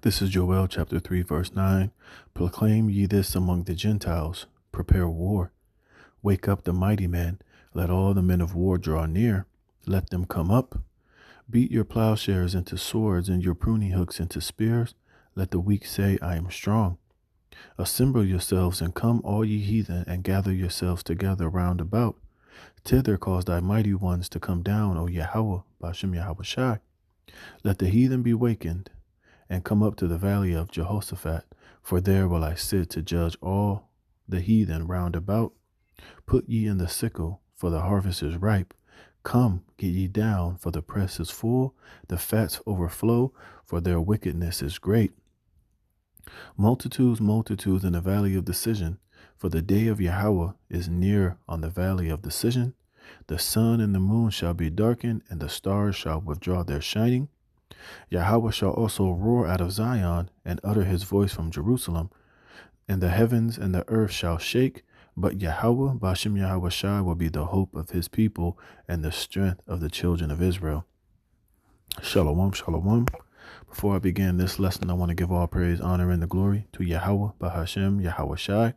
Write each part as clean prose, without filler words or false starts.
This is Joel chapter 3, verse 9. Proclaim ye this among the Gentiles, prepare war. Wake up the mighty men, let all the men of war draw near, let them come up. Beat your plowshares into swords and your pruning hooks into spears. Let the weak say, I am strong. Assemble yourselves and come all ye heathen, and gather yourselves together round about. Thither cause thy mighty ones to come down, O Yahweh, Bashem Yahweh Shai. Let the heathen be wakened, and come up to the valley of Jehoshaphat, for there will I sit to judge all the heathen round about. Put ye in the sickle, for the harvest is ripe. Come, get ye down, for the press is full, the fats overflow, for their wickedness is great. Multitudes, multitudes in the valley of decision, for the day of Yahweh is near on the valley of decision. The sun and the moon shall be darkened, and the stars shall withdraw their shining. Yahweh shall also roar out of Zion, and utter his voice from Jerusalem. And the heavens and the earth shall shake, but Yahweh, Bashem Yahweh Shai, will be the hope of his people and the strength of the children of Israel. Shalom, shalom. Before I begin this lesson, I want to give all praise, honor, and the glory to Yahweh, Bahashem, Yahweh Shai.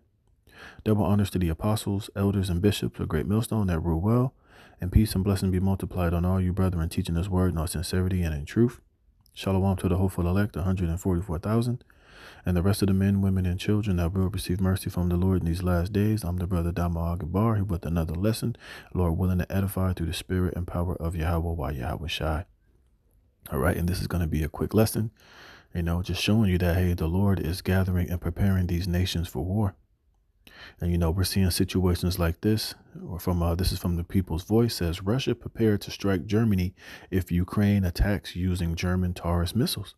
Double honors to the apostles, elders, and bishops of Great Millstone that rule well, and peace and blessing be multiplied on all you brethren teaching this word in all sincerity and in truth. Shalom to the hopeful elect, 144,000, and the rest of the men, women, and children that will receive mercy from the Lord in these last days. I'm the brother Dama Agabar, here with another lesson, Lord willing to edify through the spirit and power of Yahweh, while Yahweh Shai. All right, and this is going to be a quick lesson, just showing you that, hey, the Lord is gathering and preparing these nations for war. And, we're seeing situations like this, or this is from the People's Voice, says Russia prepared to strike Germany if Ukraine attacks using German Taurus missiles.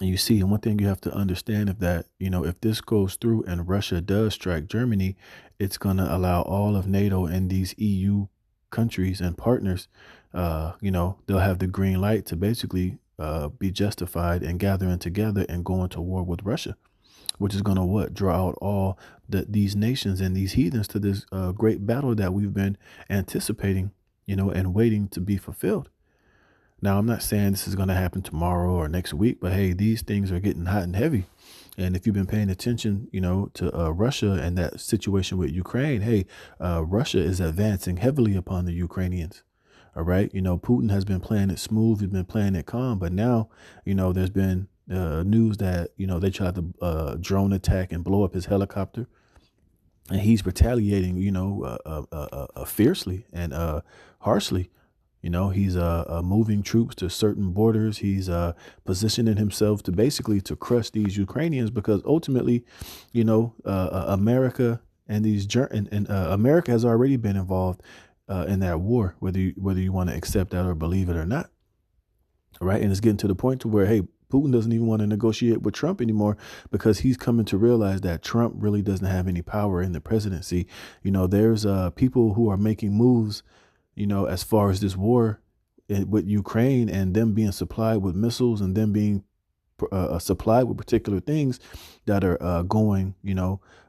And you see, and one thing you have to understand is that, if this goes through and Russia does strike Germany, it's going to allow all of NATO and these EU countries and partners, they'll have the green light to basically be justified in gathering together and going to war with Russia, which is going to draw out all these nations and these heathens to this great battle that we've been anticipating, and waiting to be fulfilled. Now, I'm not saying this is going to happen tomorrow or next week, but hey, these things are getting hot and heavy. And if you've been paying attention, to Russia and that situation with Ukraine, hey, Russia is advancing heavily upon the Ukrainians. All right. Putin has been playing it smooth. He's been playing it calm. But now, there's been news that, they tried to drone attack and blow up his helicopter. And he's retaliating, fiercely and harshly. He's moving troops to certain borders. He's positioning himself to crush these Ukrainians, because ultimately, America and America has already been involved in that war, whether you want to accept that or believe it or not. All right. And it's getting to the point to where, hey, Putin doesn't even want to negotiate with Trump anymore, because he's coming to realize that Trump really doesn't have any power in the presidency. There's people who are making moves, as far as this war with Ukraine and them being supplied with missiles and them being supplied with particular things that are going,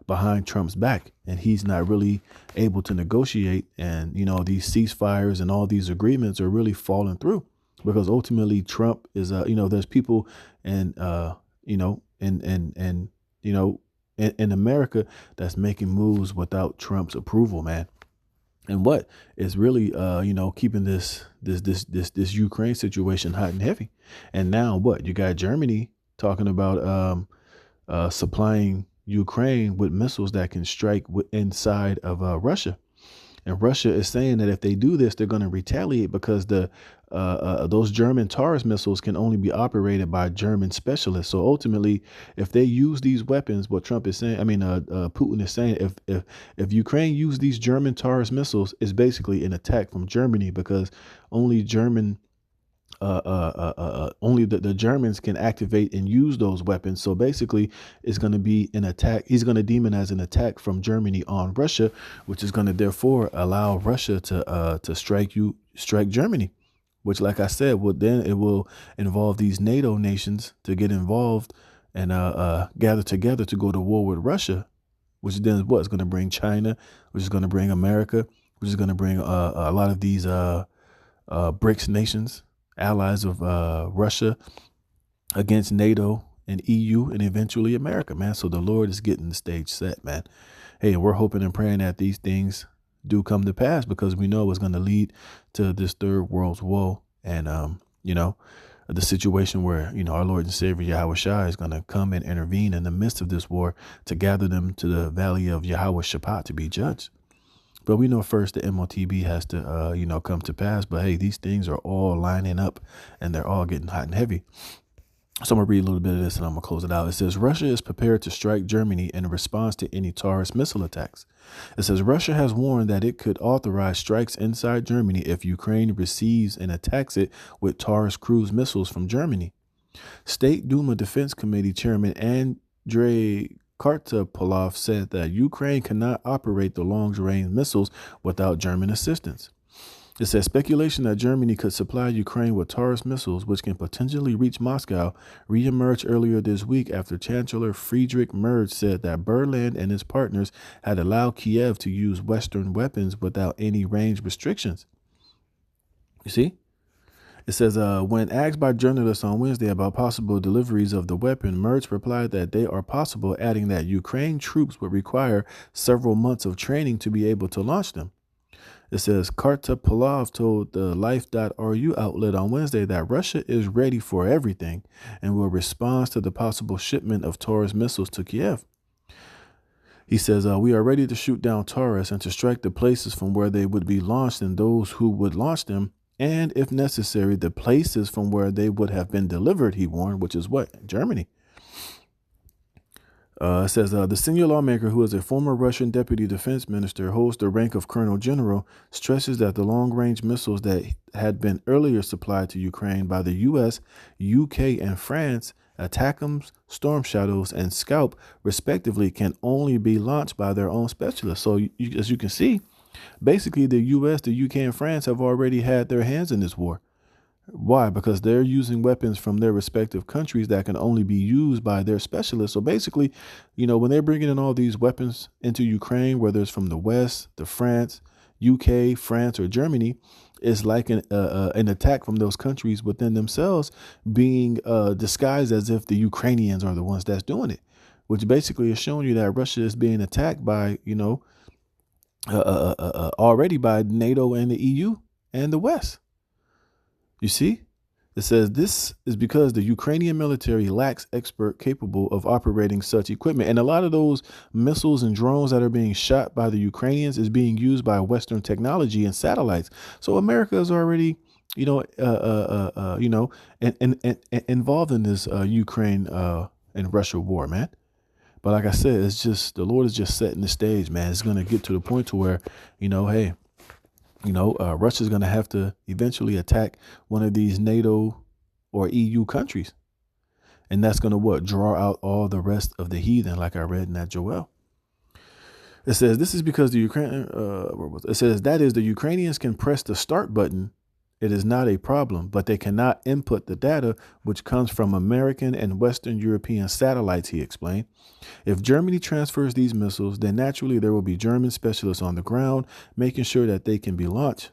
behind Trump's back. And he's not really able to negotiate. And, these ceasefires and all these agreements are really falling through, because ultimately Trump is, there's people in America that's making moves without Trump's approval, man. And what is really, keeping this Ukraine situation hot and heavy. And now what? You got Germany talking about supplying Ukraine with missiles that can strike inside of Russia. And Russia is saying that if they do this, they're going to retaliate, because those German Taurus missiles can only be operated by German specialists. So ultimately, if they use these weapons, what Trump is saying, Putin is saying, if Ukraine use these German Taurus missiles, it's basically an attack from Germany, because only only the Germans can activate and use those weapons. So basically, it's going to be an attack. He's going to deem it as an attack from Germany on Russia, which is going to therefore allow Russia to strike Germany, which, like I said, it will involve these NATO nations to get involved and gather together to go to war with Russia, which then is what's going to bring China, which is going to bring America, which is going to bring a lot of these BRICS nations, allies of Russia, against NATO and EU and eventually America, man. So the Lord is getting the stage set, man. Hey, we're hoping and praying that these things do come to pass because we know it's going to lead to this third world's woe. And, the situation where, our Lord and Savior Yahweh Shai is going to come and intervene in the midst of this war to gather them to the valley of Yahweh Shabbat to be judged. But we know first the MOTB has to, come to pass. But hey, these things are all lining up and they're all getting hot and heavy. So I'm going to read a little bit of this and I'm going to close it out. It says Russia is prepared to strike Germany in response to any Taurus missile attacks. It says Russia has warned that it could authorize strikes inside Germany if Ukraine receives and attacks it with Taurus cruise missiles from Germany. State Duma Defense Committee Chairman Andrei Kartapolov said that Ukraine cannot operate the long-range missiles without German assistance. It says speculation that Germany could supply Ukraine with Taurus missiles, which can potentially reach Moscow, reemerged earlier this week after Chancellor Friedrich Merz said that Berlin and its partners had allowed Kiev to use Western weapons without any range restrictions. You see? It says, when asked by journalists on Wednesday about possible deliveries of the weapon, Merz replied that they are possible, adding that Ukraine troops would require several months of training to be able to launch them. It says Kartapolov told the Life.ru outlet on Wednesday that Russia is ready for everything and will respond to the possible shipment of Taurus missiles to Kiev. He says, we are ready to shoot down Taurus and to strike the places from where they would be launched and those who would launch them. And if necessary, the places from where they would have been delivered, he warned, which is what? Germany. It says the senior lawmaker, who is a former Russian deputy defense minister, holds the rank of colonel general, stresses that the long-range missiles that had been earlier supplied to Ukraine by the U.S., UK, and France, ATACMS, Storm Shadows, and Scalp, respectively, can only be launched by their own specialists. So as you can see, basically the U.S., the UK, and France have already had their hands in this war. Why? Because they're using weapons from their respective countries that can only be used by their specialists. So basically, when they're bringing in all these weapons into Ukraine, whether it's from the West, the France, UK, France, or Germany, it's like an attack from those countries within themselves being disguised as if the Ukrainians are the ones that's doing it, which basically is showing you that Russia is being attacked by, already by NATO and the EU and the West. You see, it says this is because the Ukrainian military lacks expert capable of operating such equipment. And a lot of those missiles and drones that are being shot by the Ukrainians is being used by Western technology and satellites. So America is already, involved in this Ukraine and Russia war, man. But like I said, it's just the Lord is just setting the stage, man. It's going to get to the point to where, Russia's going to have to eventually attack one of these NATO or EU countries. And that's going to draw out all the rest of the heathen, like I read in that Joel. It says this is because the Ukrainians can press the start button. It is not a problem, but they cannot input the data, which comes from American and Western European satellites, he explained. If Germany transfers these missiles, then naturally there will be German specialists on the ground, making sure that they can be launched.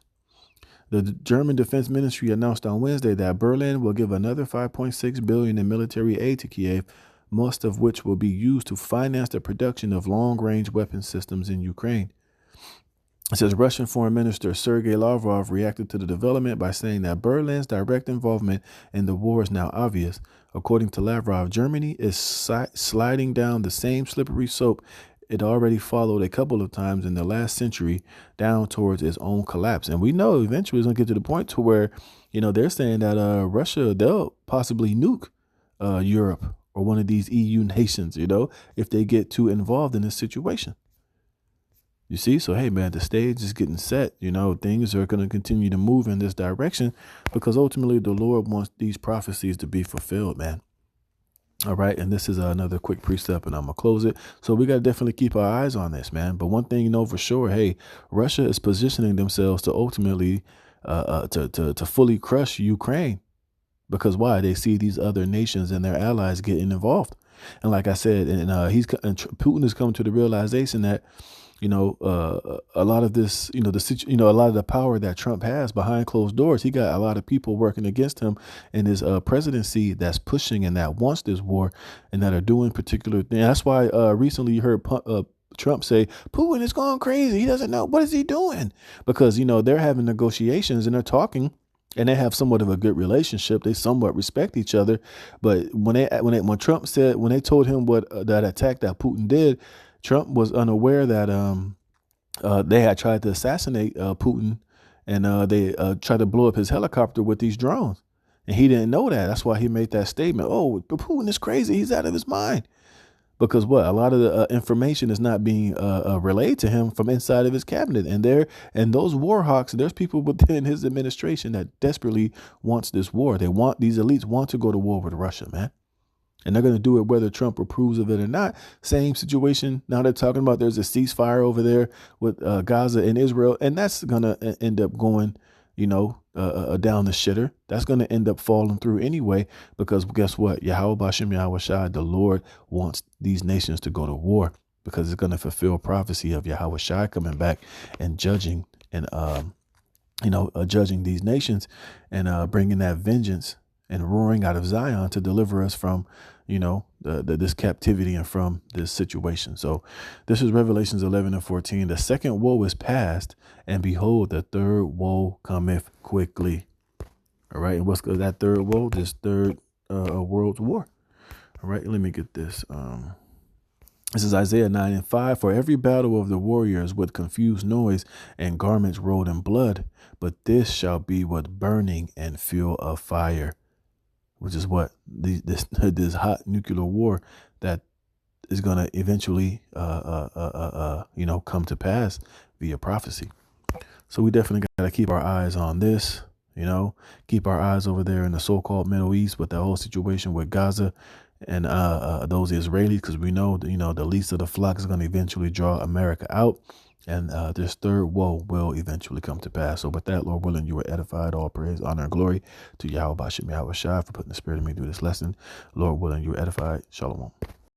The German Defense Ministry announced on Wednesday that Berlin will give another $5.6 billion in military aid to Kiev, most of which will be used to finance the production of long-range weapon systems in Ukraine. It says Russian Foreign Minister Sergei Lavrov reacted to the development by saying that Berlin's direct involvement in the war is now obvious. According to Lavrov, Germany is sliding down the same slippery slope it already followed a couple of times in the last century down towards its own collapse. And we know eventually it's going to get to the point to where, they're saying that Russia, they'll possibly nuke Europe or one of these EU nations, if they get too involved in this situation. You see, so, hey, man, the stage is getting set. Things are going to continue to move in this direction because ultimately the Lord wants these prophecies to be fulfilled, man. All right. And this is another quick precept and I'm going to close it. So we got to definitely keep our eyes on this, man. But one thing, for sure, hey, Russia is positioning themselves to ultimately to fully crush Ukraine. Because why? They see these other nations and their allies getting involved. And like I said, and Putin has come to the realization that a lot of this, a lot of the power that Trump has behind closed doors, he got a lot of people working against him in his presidency that's pushing and that wants this war and that are doing particular things. That's why recently you heard Trump say Putin is going crazy. He doesn't know. What is he doing? Because, they're having negotiations and they're talking and they have somewhat of a good relationship. They somewhat respect each other. But when Trump said, when they told him what that attack that Putin did, Trump was unaware that they had tried to assassinate Putin, and they tried to blow up his helicopter with these drones. And he didn't know that. That's why he made that statement. Oh, but Putin is crazy. He's out of his mind. Because what? A lot of the information is not being relayed to him from inside of his cabinet. And those war hawks, there's people within his administration that desperately wants this war. These elites want to go to war with Russia, man. And they're going to do it whether Trump approves of it or not. Same situation. Now they're talking about there's a ceasefire over there with Gaza and Israel. And that's going to end up going, down the shitter. That's going to end up falling through anyway, because guess what? Yahweh Bashem Yahweh Shai, the Lord wants these nations to go to war because it's going to fulfill prophecy of Yahweh Shai coming back and judging and, judging these nations and bringing that vengeance and roaring out of Zion to deliver us from, this captivity and from this situation. So this is Revelations 11:14. The second woe is past, and behold, the third woe cometh quickly. All right. And what's that third woe? This third world war. All right. Let me get this. This is Isaiah 9:5. For every battle of the warriors with confused noise and garments rolled in blood, but this shall be with burning and fuel of fire. Which is what this hot nuclear war that is going to eventually, come to pass via prophecy. So we definitely got to keep our eyes on this, keep our eyes over there in the so-called Middle East with the whole situation with Gaza and those Israelis, because we know, the least of the flock is going to eventually draw America out. And this third woe will eventually come to pass. So with that, Lord willing, you were edified. All praise, honor, and glory to Yahweh Bashem Yahweh Shai for putting the spirit in me through this lesson. Lord willing, you were edified. Shalom.